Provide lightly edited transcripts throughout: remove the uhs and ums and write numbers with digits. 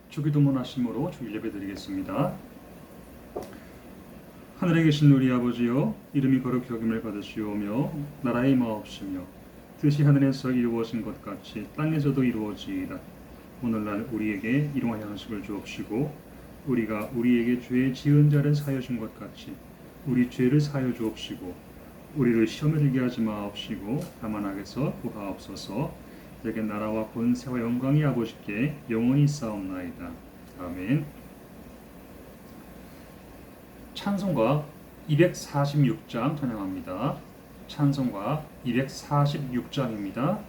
주기도문 하심으로 주일 예배 드리겠습니다. 하늘에 계신 우리 아버지여, 이름이 거룩히 여김을 받으시오며 나라의 마옵시며 뜻이 하늘에서 이루어진 것 같이 땅에서도 이루어지이다. 오늘날 우리에게 일용할 양식을 주옵시고 우리가 우리에게 죄 지은 자를 사하여 준 것 같이 우리 죄를 사하여 주옵시고 우리를 시험에 들게 하지 마옵시고 다만 악에서 구하옵소서. 내게 나라와 권세와 영광이 아버지께 영원히 있사옵나이다. 아멘. 찬송가 246장 찬양합니다. 찬송가 246장입니다.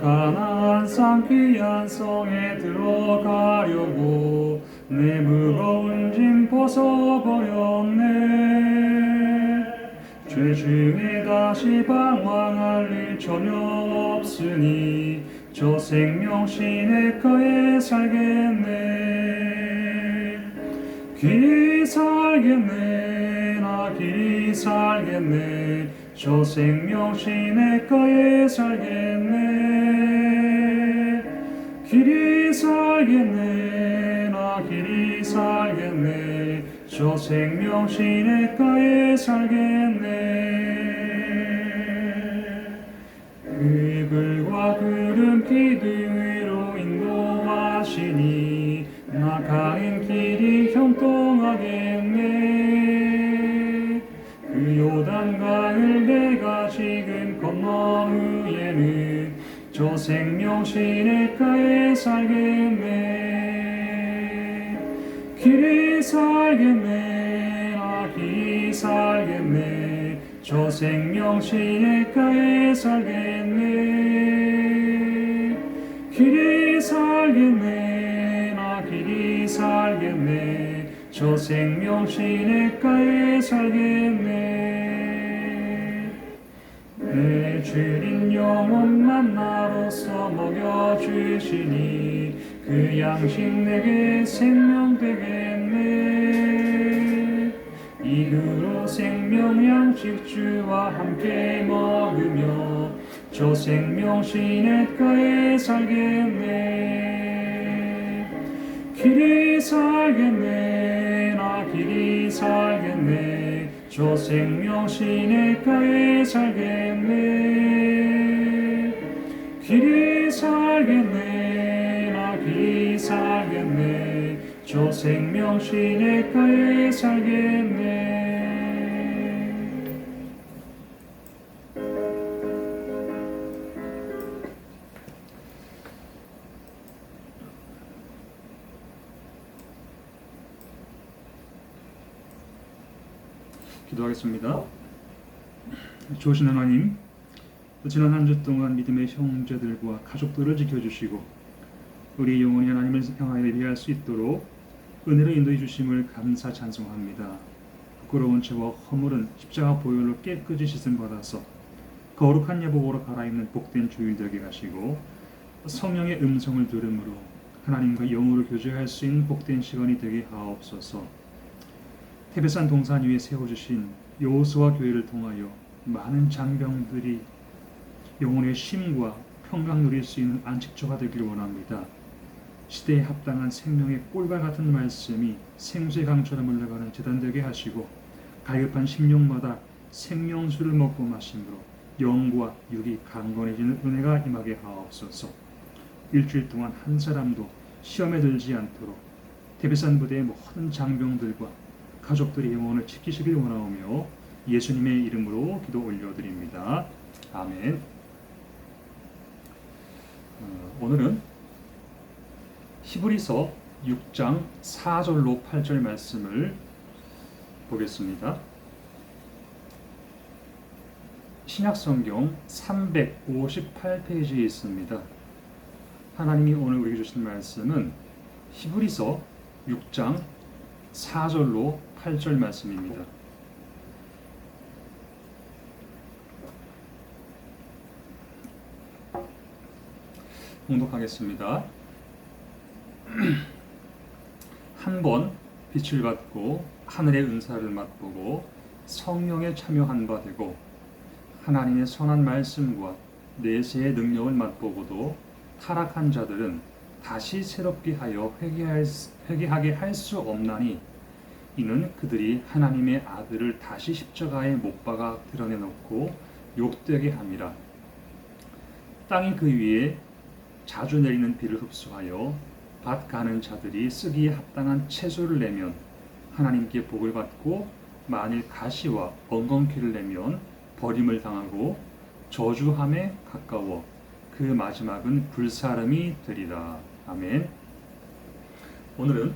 가나안 산 귀한 성에 들어가려고 내 무거운 짐 벗어버렸네. 죄 중에 다시 방황할 일 전혀 없으니 저 생명 시냇가에 살겠네. 길이 살겠네, 나 길이 살겠네. 저 생명 시냇가에 살겠네. 길이 살겠네, 나 길이 살겠네. 저 생명 시냇가에 살겠네. 그글과 구름 기둥 위로 인도하시니 나 가는 길이 형통하겠네. 그 요단강을 내가 지금 건넌 후에는 저 생명 시냇가에 살겠네. 길이 살겠네, 나 길이 살겠네. 저 생명 시냇가에 살겠네. 길이 살겠네, 나 길이 살겠네. 저 생명 시냇가에 살겠네. 내 주린 영혼만 나로서 먹여주시니 그 양식 내게 생명 되겠네. 이후로 생명 양식 주와 함께 먹으며 저 생명 시냇가에 살겠네. 길이 살겠네, 나 길이 살겠네. 저 생명 시냇가에 살겠네. 길이 살겠네, 나 길이 살겠네. 저 생명 시냇가에 살겠네. 기도하겠습니다. 좋으신 하나님, 지난 한 주 동안 믿음의 형제들과 가족들을 지켜주시고 우리 영혼이 하나님을 향하여 예비할 수 있도록 은혜로 인도해 주심을 감사 찬송합니다. 부끄러운 죄와 허물은 십자가 보혈로 깨끗이 씻음 받아서 거룩한 예복으로 갈아입는 복된 주일 되게 하시고 성령의 음성을 들음으로 하나님과 영으로 교제할 수 있는 복된 시간이 되게 하옵소서. 태백산 동산 위에 세워주신 여호수아 교회를 통하여 많은 장병들이 영혼의 쉼과 평강 누릴 수 있는 안식처가 되기를 원합니다. 시대에 합당한 생명의 꿀과 같은 말씀이 생수의 강처럼 흘러가는 제단 되게 하시고 갈급한 심령마다 생명수를 먹고 마심으로 영과 육이 강건해지는 은혜가 임하게 하옵소서. 일주일 동안 한 사람도 시험에 들지 않도록 태백산 부대의 모든 장병들과 가족들이 영혼을 지키시길 원하오며 예수님의 이름으로 기도 올려드립니다. 아멘. 오늘은 히브리서 6장 4절로 8절 말씀을 보겠습니다. 신약성경 358페이지에 있습니다. 하나님이 오늘 우리에게 주신 말씀은 히브리서 6장 4절로 8절 말씀입니다. 봉독하겠습니다. 한 번 빛을 받고 하늘의 은사를 맛보고 성령에 참여한 바 되고 하나님의 선한 말씀과 내세의 능력을 맛보고도 타락한 자들은 다시 새롭게 하여 회개하게 할 수 없나니 이는 그들이 하나님의 아들을 다시 십자가에 못 박아 드러내놓고 욕되게 함이라. 땅이 그 위에 자주 내리는 비를 흡수하여 밭 가는 자들이 쓰기에 합당한 채소를 내면 하나님께 복을 받고 만일 가시와 엉겅퀴를 내면 버림을 당하고 저주함에 가까워 그 마지막은 불사름이 되리라. 아멘. 오늘은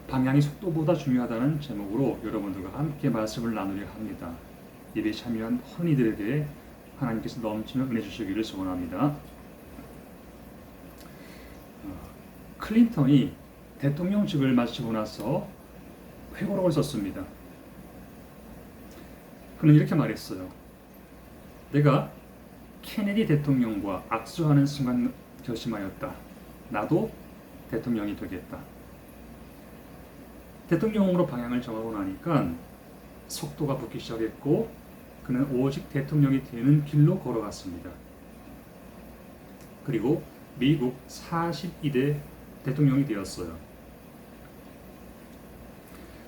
방향이 속도보다 중요하다는 제목으로 여러분들과 함께 말씀을 나누려 합니다. 예배에 참여한 헌이들에게 하나님께서 넘치는 은혜 주시기를 소원합니다. 클린턴이 대통령직을 마치고 나서 회고록을 썼습니다. 그는 이렇게 말했어요. 내가 케네디 대통령과 악수하는 순간 결심하였다. 나도 대통령이 되겠다. 대통령으로 방향을 정하고 나니까 속도가 붙기 시작했고 그는 오직 대통령이 되는 길로 걸어갔습니다. 그리고 미국 42대 대통령이 되었어요.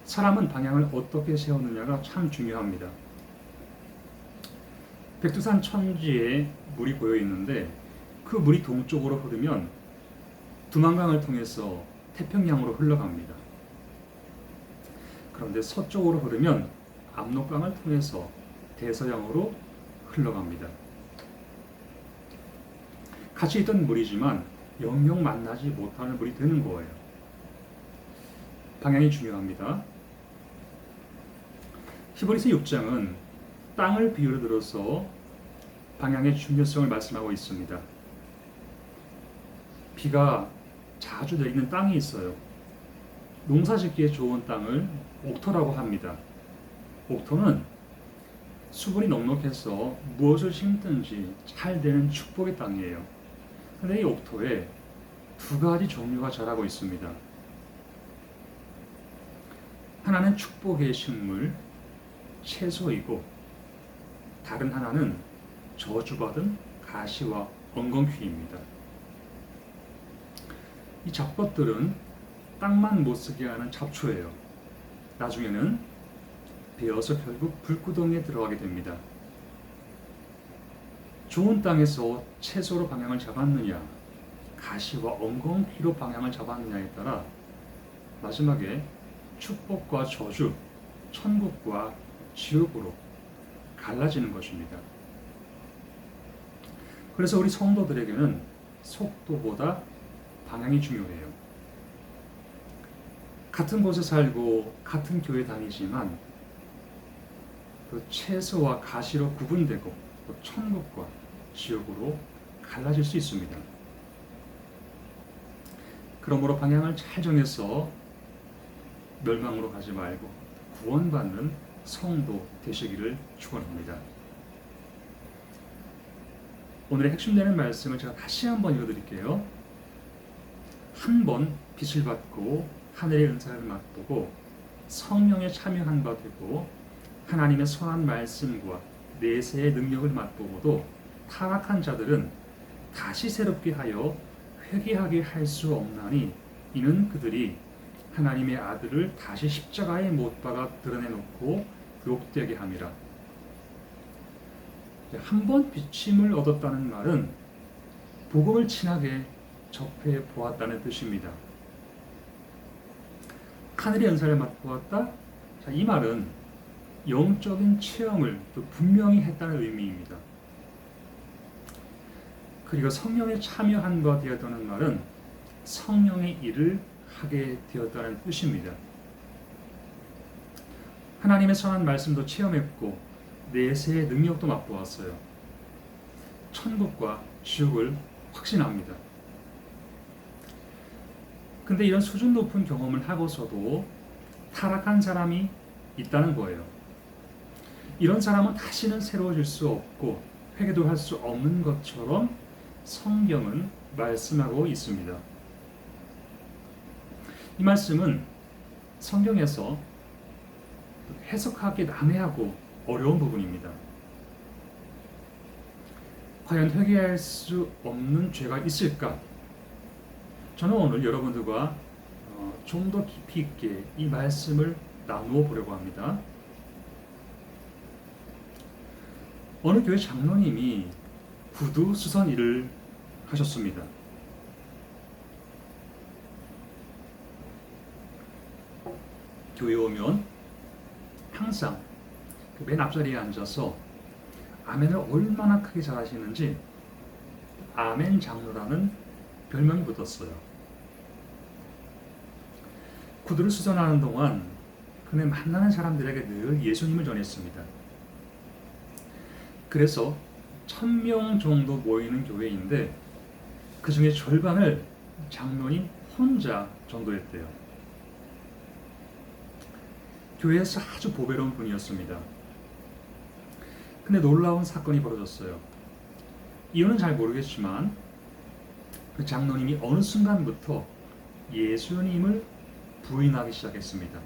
사람은 방향을 어떻게 세우느냐가 참 중요합니다. 백두산 천지에 물이 고여 있는데 그 물이 동쪽으로 흐르면 두만강을 통해서 태평양으로 흘러갑니다. 그런데 서쪽으로 흐르면 압록강을 통해서 대서양으로 흘러갑니다. 같이 있던 물이지만 영영 만나지 못하는 물이 되는 거예요. 방향이 중요합니다. 히브리서 6장은 땅을 비유로 들어서 방향의 중요성을 말씀하고 있습니다. 비가 자주 내리는 땅이 있어요. 농사짓기에 좋은 땅을 옥토라고 합니다. 옥토는 수분이 넉넉해서 무엇을 심든지 잘 되는 축복의 땅이에요. 그런데 이 옥토에 두 가지 종류가 자라고 있습니다. 하나는 축복의 식물, 채소이고 다른 하나는 저주받은 가시와 엉겅퀴입니다. 이 잡것들은 땅만 못쓰게 하는 잡초예요. 나중에는 베어서 결국 불구덩이에 들어가게 됩니다. 좋은 땅에서 채소로 방향을 잡았느냐, 가시와 엉겅퀴로 방향을 잡았느냐에 따라 마지막에 축복과 저주, 천국과 지옥으로 갈라지는 것입니다. 그래서 우리 성도들에게는 속도보다 방향이 중요해요. 같은 곳에 살고 같은 교회 다니지만 그 채소와 가시로 구분되고 또 천국과 지옥으로 갈라질 수 있습니다. 그러므로 방향을 잘 정해서 멸망으로 가지 말고 구원받는 성도 되시기를 축원합니다. 오늘의 핵심되는 말씀을 제가 다시 한번 읽어드릴게요. 한 번 빛을 받고 하늘의 은사를 맛보고 성령에 참여한 바 되고 하나님의 선한 말씀과 내세의 능력을 맛보고도 타락한 자들은 다시 새롭게 하여 회개하게 할 수 없나니 이는 그들이 하나님의 아들을 다시 십자가에 못 박아 드러내놓고 욕되게 함이라. 한 번 비침을 얻었다는 말은 복음을 친하게 접해 보았다는 뜻입니다. 하늘의 은사를 맛보았다. 자, 이 말은 영적인 체험을 또 분명히 했다는 의미입니다. 그리고 성령에 참여한 바 되었다는 말은 성령의 일을 하게 되었다는 뜻입니다. 하나님의 선한 말씀도 체험했고 내세의 능력도 맛보았어요. 천국과 지옥을 확신합니다. 근데 이런 수준 높은 경험을 하고서도 타락한 사람이 있다는 거예요. 이런 사람은 다시는 새로워질 수 없고 회개도 할 수 없는 것처럼 성경은 말씀하고 있습니다. 이 말씀은 성경에서 해석하기 난해하고 어려운 부분입니다. 과연 회개할 수 없는 죄가 있을까? 저는 오늘 여러분들과 좀 더 깊이 있게 이 말씀을 나누어 보려고 합니다. 어느 교회 장로님이 구두 수선 일을 하셨습니다. 교회에 오면 항상 그 맨 앞자리에 앉아서 아멘을 얼마나 크게 잘하시는지 아멘 장로라는 별명이 붙었어요. 구두를 수선하는 동안 그는 만나는 사람들에게 늘 예수님을 전했습니다. 그래서 1000명 정도 모이는 교회인데 그 중에 절반을 장로님 혼자 전도했대요. 교회에서 아주 보배로운 분이었습니다. 근데 놀라운 사건이 벌어졌어요. 이유는 잘 모르겠지만 그 장로님이 어느 순간부터 예수님을 부인하기 시작했습니다.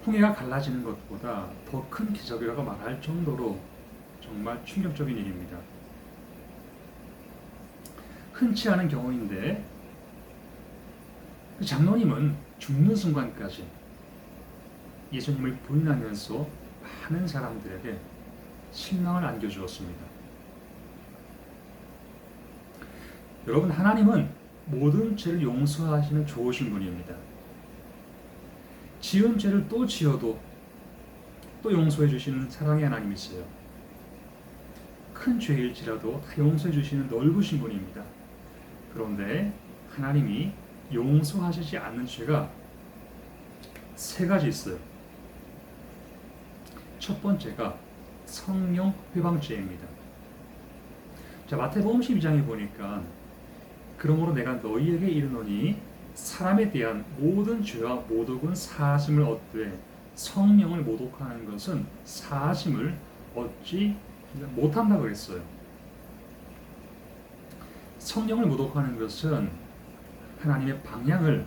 홍해가 갈라지는 것보다 더 큰 기적이라고 말할 정도로 정말 충격적인 일입니다. 흔치 않은 경우인데 그 장로님은 죽는 순간까지 예수님을 부인하면서 많은 사람들에게 실망을 안겨주었습니다. 여러분, 하나님은 모든 죄를 용서하시는 좋으신 분입니다. 지은 죄를 또 지어도 또 용서해 주시는 사랑의 하나님이세요. 큰 죄일지라도 다 용서해 주시는 넓으신 분입니다. 그런데 하나님이 용서하시지 않는 죄가 3가지 있어요. 첫 번째가 성령 회방죄입니다. 자, 마태복음 12장에 보니까 그러므로 내가 너희에게 이르노니 사람에 대한 모든 죄와 모독은 사하심을 얻되 성령을 모독하는 것은 사하심을 얻지 못한다고 그랬어요. 성령을 모독하는 것은 하나님의 방향을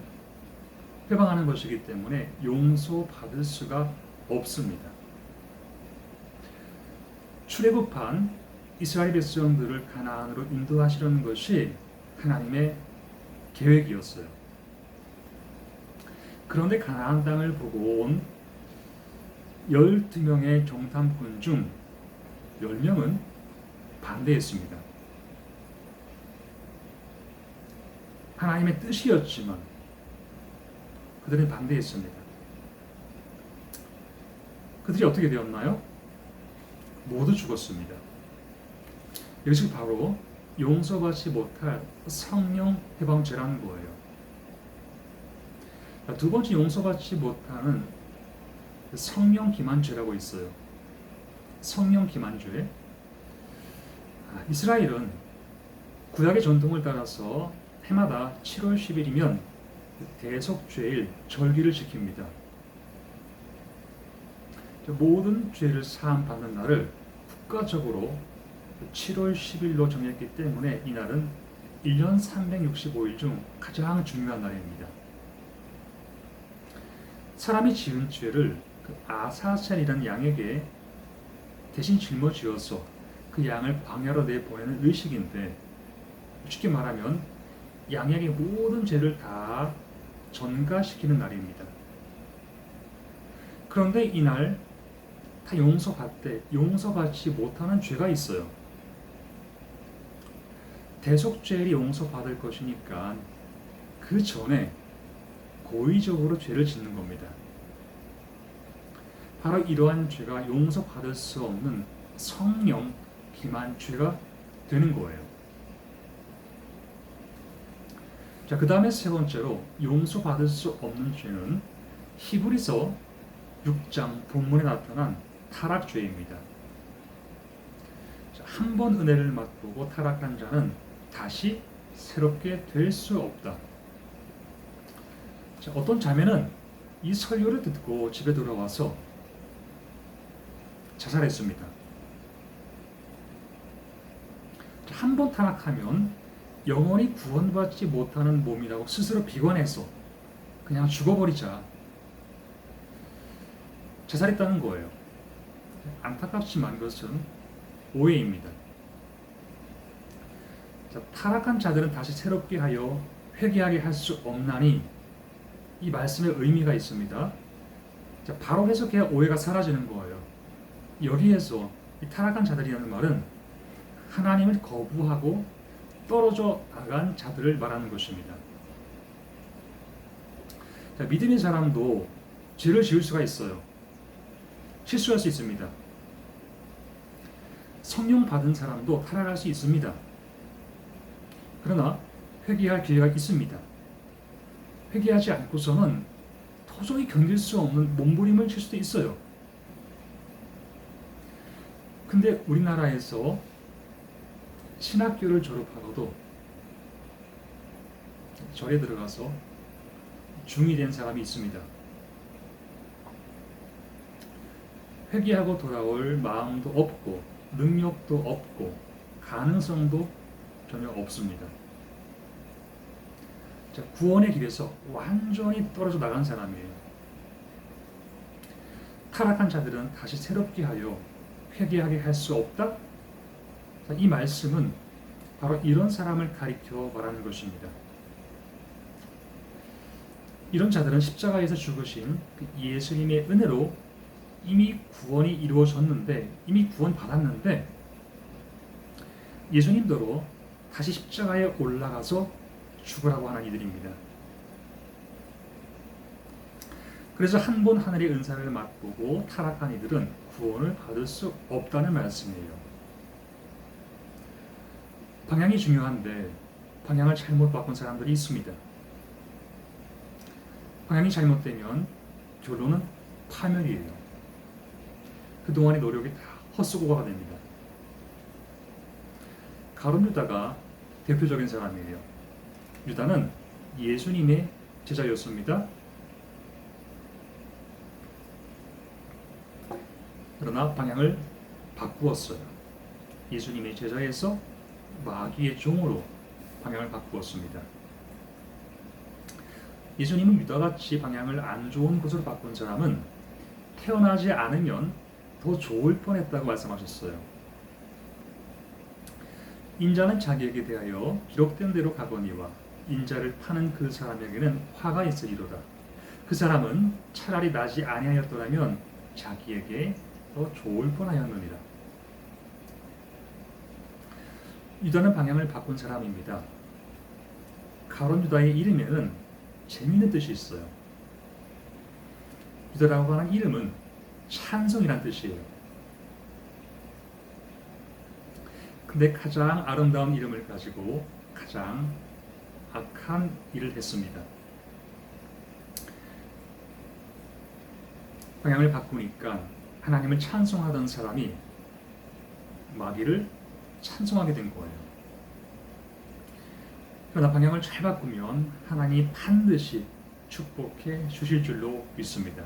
회방하는 것이기 때문에 용서받을 수가 없습니다. 출애굽한 이스라엘 백성들을 가나안으로 인도하시려는 것이 하나님의 계획이었어요. 그런데 가나안 땅을 보고 온 12명의 정탐꾼 중 10명은 반대했습니다. 하나님의 뜻이었지만 그들은 반대했습니다. 그들이 어떻게 되었나요? 모두 죽었습니다. 이것이 바로 용서받지 못할 성령 회방죄라는 거예요. 두 번째, 용서받지 못하는 성령 기만죄라고 있어요. 성령 기만죄. 이스라엘은 구약의 전통을 따라서 해마다 7월 10일이면 대속죄일 절기를 지킵니다. 모든 죄를 사함 받는 날을 국가적으로 7월 10일로 정했기 때문에 이날은 1년 365일 중 가장 중요한 날입니다. 사람이 지은 죄를 그 아사셀이라는 양에게 대신 짊어지어서 그 양을 광야로 내보내는 의식인데, 쉽게 말하면 양에게 모든 죄를 다 전가시키는 날입니다. 그런데 이날 다 용서받지 못하는 죄가 있어요. 대속죄일이 용서받을 것이니까 그 전에 고의적으로 죄를 짓는 겁니다. 바로 이러한 죄가 용서받을 수 없는 성령 기만죄가 되는 거예요. 자, 그 다음에 세 번째로 용서받을 수 없는 죄는 히브리서 6장 본문에 나타난 타락죄입니다. 한 번 은혜를 맛보고 타락한 자는 다시 새롭게 될 수 없다. 자, 어떤 자매는 이 설교를 듣고 집에 돌아와서 자살했습니다. 한 번 타락하면 영원히 구원받지 못하는 몸이라고 스스로 비관해서 그냥 죽어버리자, 자살했다는 거예요. 안타깝지만 그것은 오해입니다. 자, 타락한 자들은 다시 새롭게 하여 회개하게 할 수 없나니, 이 말씀의 의미가 있습니다. 자, 바로 해석해야 오해가 사라지는 거예요. 여기에서 이 타락한 자들이라는 말은 하나님을 거부하고 떨어져 나간 자들을 말하는 것입니다. 자, 믿음의 사람도 죄를 지을 수가 있어요. 실수할 수 있습니다. 성령 받은 사람도 타락할 수 있습니다. 그러나 회개할 기회가 있습니다. 회개하지 않고서는 도저히 견딜 수 없는 몸부림을 칠 수도 있어요. 근데 우리나라에서 신학교를 졸업하고도 절에 들어가서 중이 된 사람이 있습니다. 회개하고 돌아올 마음도 없고 능력도 없고 가능성도 전혀 없습니다. 자, 구원의 길에서 완전히 떨어져 나간 사람이에요. 타락한 자들은 다시 새롭게 하여 회개하게 할 수 없다? 자, 이 말씀은 바로 이런 사람을 가리켜 말하는 것입니다. 이런 자들은 십자가에서 죽으신 그 예수님의 은혜로 이미 구원이 이루어졌는데, 이미 구원 받았는데, 예수님도로 다시 십자가에 올라가서 죽으라고 하는 이들입니다. 그래서 한 번 하늘의 은사를 맛보고 타락한 이들은 구원을 받을 수 없다는 말씀이에요. 방향이 중요한데 방향을 잘못 바꾼 사람들이 있습니다. 방향이 잘못되면 결론은 파멸이에요. 그동안의 노력이 다 헛수고가 됩니다. 가룟 유다가 대표적인 사람이에요. 유다는 예수님의 제자였습니다. 그러나 방향을 바꾸었어요. 예수님의 제자에서 마귀의 종으로 방향을 바꾸었습니다. 예수님은 유다같이 방향을 안 좋은 곳으로 바꾼 사람은 태어나지 않으면 더 좋을 뻔했다고 말씀하셨어요. 인자는 자기에게 대하여 기록된 대로 가거니와 인자를 파는 그 사람에게는 화가 있으리로다. 그 사람은 차라리 나지 아니하였더라면 자기에게 더 좋을 뻔하였느니라. 유다는 방향을 바꾼 사람입니다. 가룟 유다의 이름에는 재미있는 뜻이 있어요. 유다라고 하는 이름은 찬송이란 뜻이에요. 근데 가장 아름다운 이름을 가지고 가장 악한 일을 했습니다. 방향을 바꾸니까 하나님을 찬송하던 사람이 마귀를 찬송하게 된 거예요. 그러나 방향을 잘 바꾸면 하나님이 반드시 축복해 주실 줄로 믿습니다.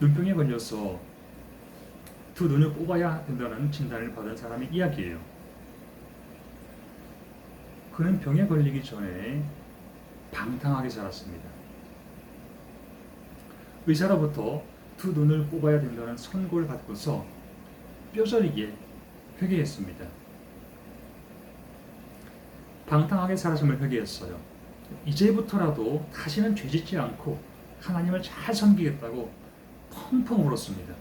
눈병에 걸려서 두 눈을 뽑아야 된다는 진단을 받은 사람의 이야기예요. 그는 병에 걸리기 전에 방탕하게 살았습니다. 의사로부터 두 눈을 뽑아야 된다는 선고를 받고서 뼈저리게 회개했습니다. 방탕하게 살았음을 회개했어요. 이제부터라도 다시는 죄짓지 않고 하나님을 잘 섬기겠다고 펑펑 울었습니다.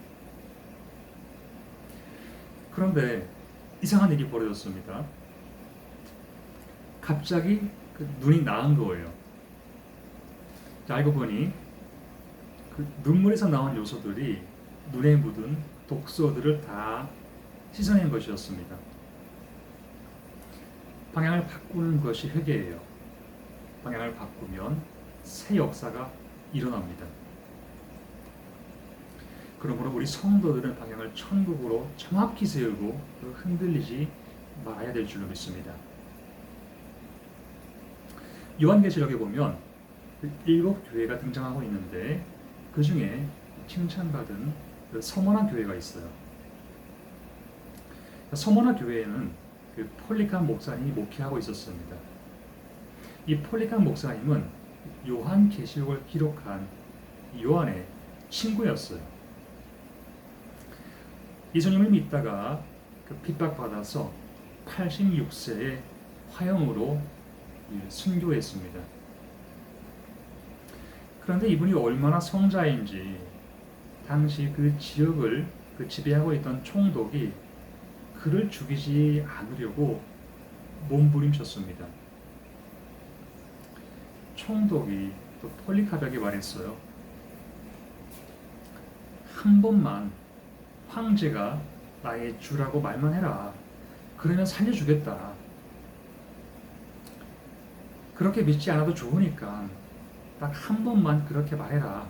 그런데 이상한 일이 벌어졌습니다. 갑자기 그 눈이 나은 거예요. 알고 보니 그 눈물에서 나온 요소들이 눈에 묻은 독소들을 다 씻어낸 것이었습니다. 방향을 바꾸는 것이 회개예요. 방향을 바꾸면 새 역사가 일어납니다. 그러므로 우리 성도들은 방향을 천국으로 정확히 세우고 흔들리지 말아야 될 줄로 믿습니다. 요한계시록에 보면 7교회가 등장하고 있는데 그 중에 칭찬받은 서머나 교회가 있어요. 서머나 교회에는 그 폴리칸 목사님이 목회하고 있었습니다. 이 폴리칸 목사님은 요한계시록을 기록한 요한의 친구였어요. 예수님을 믿다가 그 핍박받아서 86세에 화형으로 순교했습니다. 그런데 이분이 얼마나 성자인지 당시 그 지역을 지배하고 있던 총독이 그를 죽이지 않으려고 몸부림쳤습니다. 총독이 또 폴리카백에 말했어요. 한 번만 황제가 나의 주라고 말만 해라. 그러면 살려주겠다. 그렇게 믿지 않아도 좋으니까 딱 한 번만 그렇게 말해라.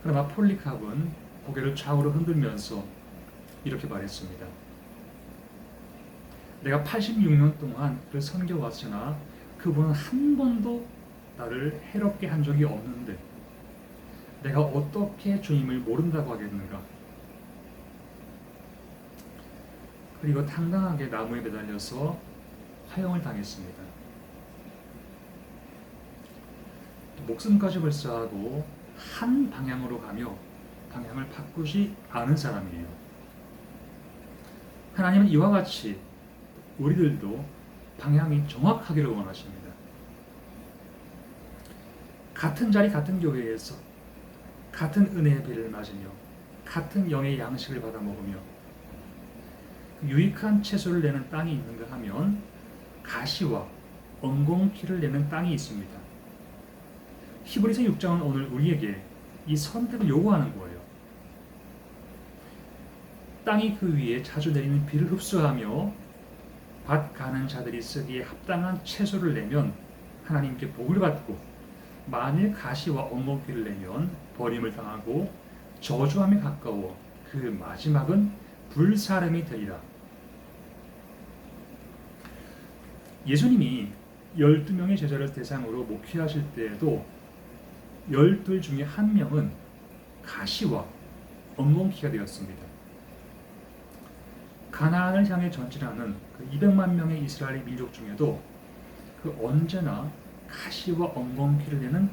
그러나 폴리캅은 고개를 좌우로 흔들면서 이렇게 말했습니다. 내가 86년 동안 그를 섬겨왔으나 그분은 한 번도 나를 해롭게 한 적이 없는데 내가 어떻게 주님을 모른다고 하겠는가? 그리고 당당하게 나무에 매달려서 화형을 당했습니다. 목숨까지 불사하고 한 방향으로 가며 방향을 바꾸지 않은 사람이에요. 하나님은 이와 같이 우리들도 방향이 정확하기를 원하십니다. 같은 자리 같은 교회에서 같은 은혜의 비를 맞으며 같은 영의 양식을 받아 먹으며 유익한 채소를 내는 땅이 있는가 하면 가시와 엉겅퀴를 내는 땅이 있습니다. 히브리서 6장은 오늘 우리에게 이 선택을 요구하는 거예요. 땅이 그 위에 자주 내리는 비를 흡수하며 밭 가는 자들이 쓰기에 합당한 채소를 내면 하나님께 복을 받고, 만일 가시와 엉겅퀴를 내면 버림을 당하고 저주함에 가까워 그 마지막은 불사름이 되리라. 예수님이 12명의 제자를 대상으로 목회하실 때에도 12 중에 한 명은 가시와 엉겅퀴가 되었습니다. 가나안을 향해 전진하는 그 200만 명의 이스라엘 민족 중에도 그 언제나 가시와 엉겅퀴를 내는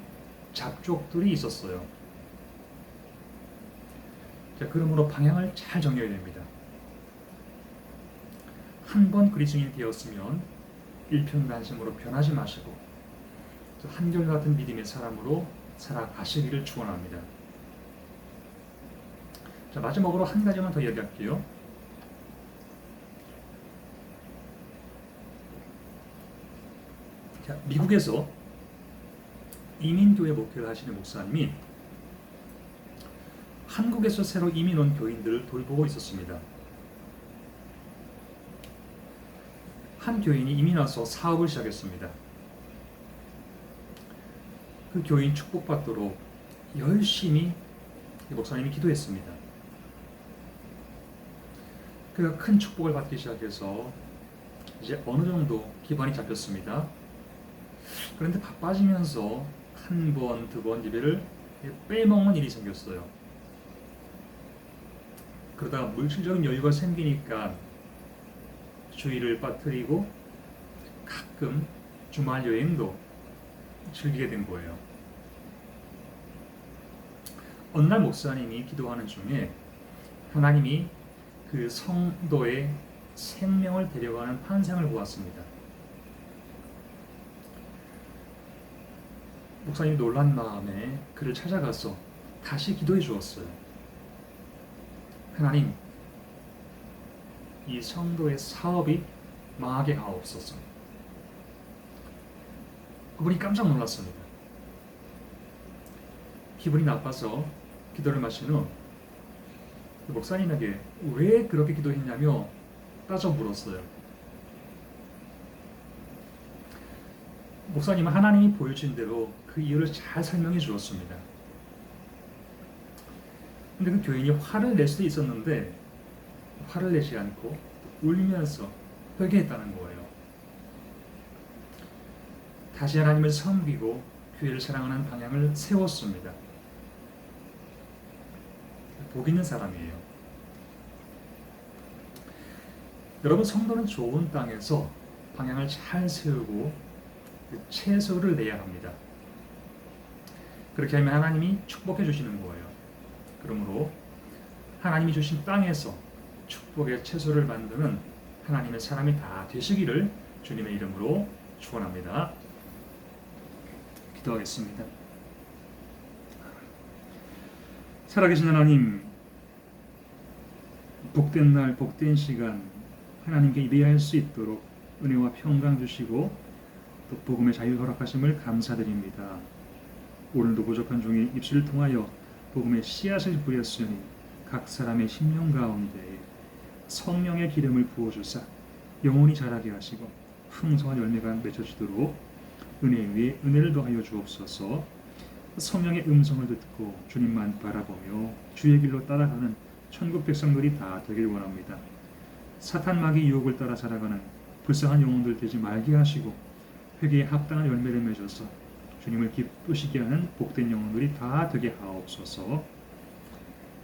잡족들이 있었어요. 자, 그러므로 방향을 잘 정해야 됩니다. 한 번 그리스도인이 되었으면 일편단심으로 변하지 마시고 한결같은 믿음의 사람으로 살아가시기를 축원합니다. 자, 마지막으로 한 가지만 더 이야기할게요. 자, 미국에서 이민교회 목회를 하시는 목사님이 한국에서 새로 이민 온 교인들을 돌보고 있었습니다. 한 교인이 이민 와서 사업을 시작했습니다. 그 교인 축복받도록 열심히 목사님이 기도했습니다. 그가 큰 축복을 받기 시작해서 이제 어느 정도 기반이 잡혔습니다. 그런데 바빠지면서 한 번, 두 번 예배를 빼먹는 일이 생겼어요. 그러다가 물질적인 여유가 생기니까 주일을 빠뜨리고 가끔 주말 여행도 즐기게 된 거예요. 어느 날 목사님이 기도하는 중에 하나님이 그 성도의 생명을 데려가는 환상을 보았습니다. 목사님이 놀란 마음에 그를 찾아가서 다시 기도해 주었어요. 하나님, 이 성도의 사업이 망하게 하옵소서. 그분이 깜짝 놀랐습니다. 기분이 나빠서 기도를 마친 후 목사님에게 왜 그렇게 기도했냐며 따져 물었어요. 목사님은 하나님이 보여준 대로 그 이유를 잘 설명해 주었습니다. 근데 그 교인이 화를 낼 수도 있었는데 화를 내지 않고 울면서 회개했다는 거예요. 다시 하나님을 섬기고 교회를 사랑하는 방향을 세웠습니다. 복 있는 사람이에요. 여러분, 성도는 좋은 땅에서 방향을 잘 세우고 채소를 내야 합니다. 그렇게 하면 하나님이 축복해 주시는 거예요. 그러므로 하나님이 주신 땅에서 축복의 채소를 만드는 하나님의 사람이 다 되시기를 주님의 이름으로 축원합니다. 기도하겠습니다. 살아계신 하나님, 복된 날, 복된 시간 하나님께 예배할 수 있도록 은혜와 평강 주시고 또 복음의 자유 허락하심을 감사드립니다. 오늘도 부족한 종의 입술을 통하여 복음의 씨앗을 뿌렸으니 각 사람의 심령 가운데 성령의 기름을 부어주사 영원히 자라게 하시고 풍성한 열매가 맺혀지도록 은혜 위에 은혜를 더하여 주옵소서. 성령의 음성을 듣고 주님만 바라보며 주의 길로 따라가는 천국 백성들이 다 되길 원합니다. 사탄 마귀 유혹을 따라 살아가는 불쌍한 영혼들 되지 말게 하시고 회개에 합당한 열매를 맺어서 주님을 기쁘시게 하는 복된 영혼들이 다 되게 하옵소서.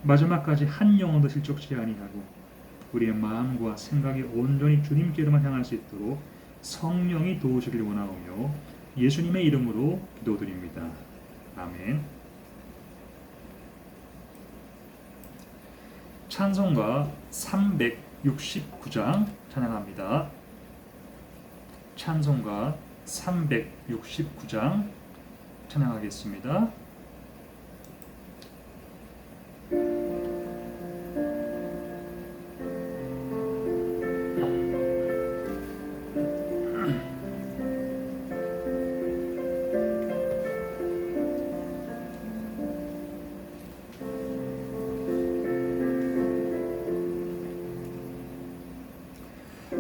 마지막까지 한 영혼도 실족치 아니하고 우리의 마음과 생각이 온전히 주님께로만 향할 수 있도록 성령이 도우시길 원하오며 예수님의 이름으로 기도드립니다. 아멘. 찬송가 369장 찬양합니다. 찬송가 369장 찬양하겠습니다.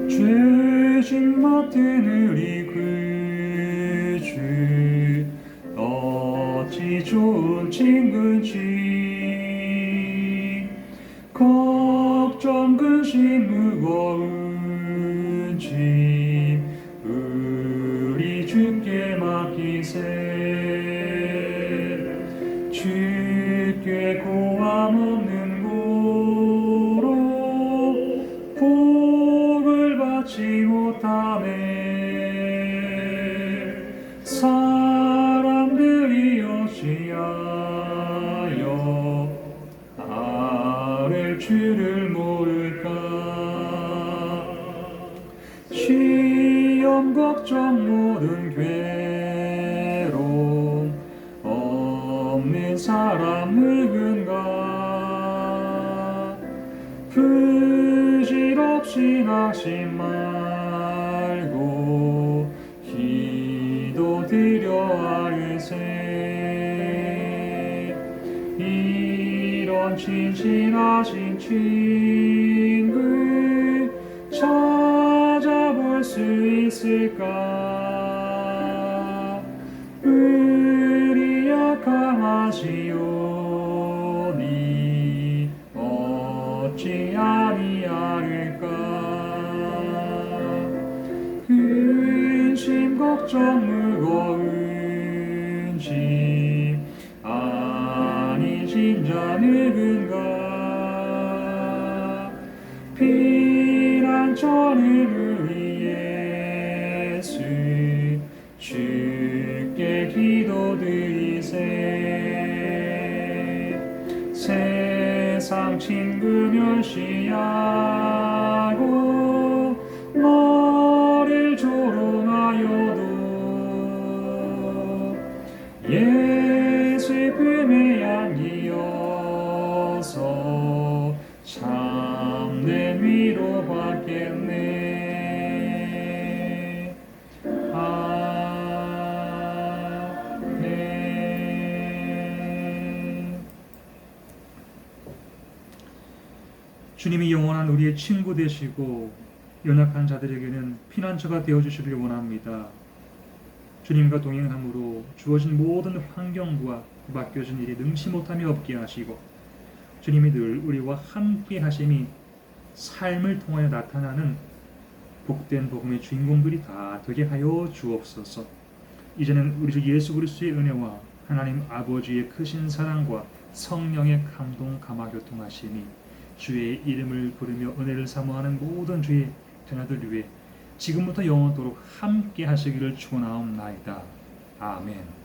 죄진 맡은 우리 구주 어찌 좋은 친구인지 걱정 근심 무거운 짐 우리 주께 맡기세. 주께 고함 없는 고로 복을 받지 못하네. 사람들이 어찌하여 아랠 줄을 모를까. 시험 걱정 모든 괴로움 없는 사람 누군가. 부질없이 낙심 말고 기도드려 아뢰세. 이런 진실하신 친구 찾아볼 수 있을까. 우리 약함하시오니 어찌 아니하릴까. 근심 걱정 무거운 짐 아니신 자 누군가. 피난처를 우리 예수 주께 기도드리세. 세상 친구 멸시하고 너를 조롱하여도 예수의 품에 안기어서 참된 위로 받겠네. 아멘. 주님이 영원한 우리의 친구 되시고 연약한 자들에게는 피난처가 되어주시길 원합니다. 주님과 동행함으로 주어진 모든 환경과 맡겨진 일이 능치 못함이 없게 하시고 주님이 늘 우리와 함께 하심이 삶을 통하여 나타나는 복된 복음의 주인공들이 다 되게 하여 주옵소서. 이제는 우리 주 예수 그리스도의 은혜와 하나님 아버지의 크신 사랑과 성령의 감동 감화 교통하심이 주의 이름을 부르며 은혜를 사모하는 모든 주의 자녀들 위해 지금부터 영원토록 함께 하시기를 축원하옵나이다. 아멘.